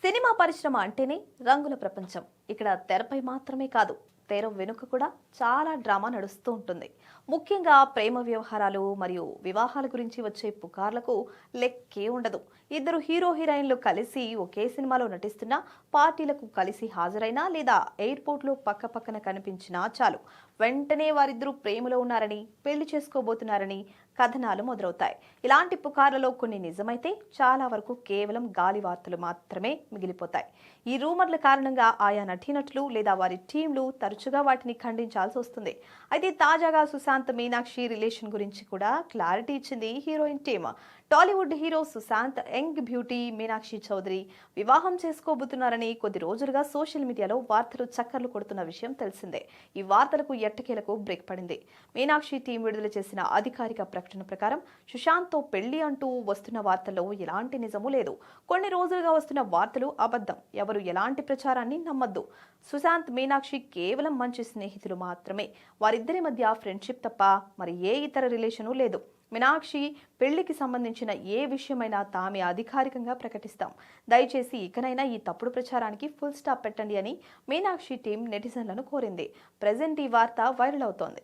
Cinema పరిశ్రమ అంటేనే రంగుల ప్రపంచం. ఇక్కడ తెరపై మాత్రమే కాదు, తెర వెనుక కూడా చాలా డ్రామా నడుస్తూ ఉంటుంది. ముఖ్యంగా ప్రేమ వ్యవహారాలు మరియు వివాహాల గురించి వచ్చే పుకార్లకు లెక్కే ఉండదు. ఇద్దరు హీరో హీరోయిన్లు కలిసి ఒకే సినిమాలో నటిస్తున్నా, పార్టీలకు కలిసి హాజరైనా లేదా ఎయిర్పోర్ట్లో పక్క పక్కన కనిపించినా చాలు, వెంటనే వారిద్దరూ ప్రేమలో ఉన్నారని, పెళ్లి చేసుకోబోతున్నారని కథనాలు మొదలవుతాయి. ఇలాంటి పుకార్లలో కొన్ని నిజమైతే చాలా వరకు కేవలం గాలి వార్తలు మాత్రమే మిగిలిపోతాయి. ఈ రూమర్ల కారణంగా ఆయా నటీనటులు లేదా వారి టీంలు తరచుగా వాటిని ఖండించాల్సి వస్తుంది. అయితే తాజాగా సుశాంత్ మీనాక్షి రిలేషన్ గురించి కూడా క్లారిటీ ఇచ్చింది heroine team. Tollywood hero Sushanth young beauty Meenakshi Chaudhary వివాహం చేసుకోబోతున్నారని కొద్ది రోజులుగా సోషల్ మీడియాలో వార్తలు చక్కర్లు కొడుతున్న విషయం తెలిసిందే. ఈ వార్తలకు ఎట్టకేలకు బ్రేక్ పడింది. మీనాక్షి టీం విడుదల చేసిన అధికారిక ప్రకటన ప్రకారం సుశాంత్తో పెళ్లి అంటూ వస్తున్న వార్తల్లో ఎలాంటి నిజమూ లేదు. కొన్ని రోజులుగా వస్తున్న వార్తలు అబద్ధం. ఎవరు ఎలాంటి ప్రచారాన్ని నమ్మద్దు. సుశాంత్ మీనాక్షి కేవలం మంచి స్నేహితులు మాత్రమే. వారిద్దరి మధ్య ఫ్రెండ్షిప్ తప్ప మరి ఏ ఇతర రిలేషను లేదు. మీనాక్షి పెళ్లికి సంబంధించిన ఏ విషయమైనా తామే అధికారికంగా ప్రకటిస్తాం. దయచేసి ఇకనైనా ఈ తప్పుడు ప్రచారానికి ఫుల్ స్టాప్ పెట్టండి అని మీనాక్షి టీం నెటిజన్లను కోరింది. ప్రెజెంట్ ఈ వార్త వైరల్ అవుతోంది.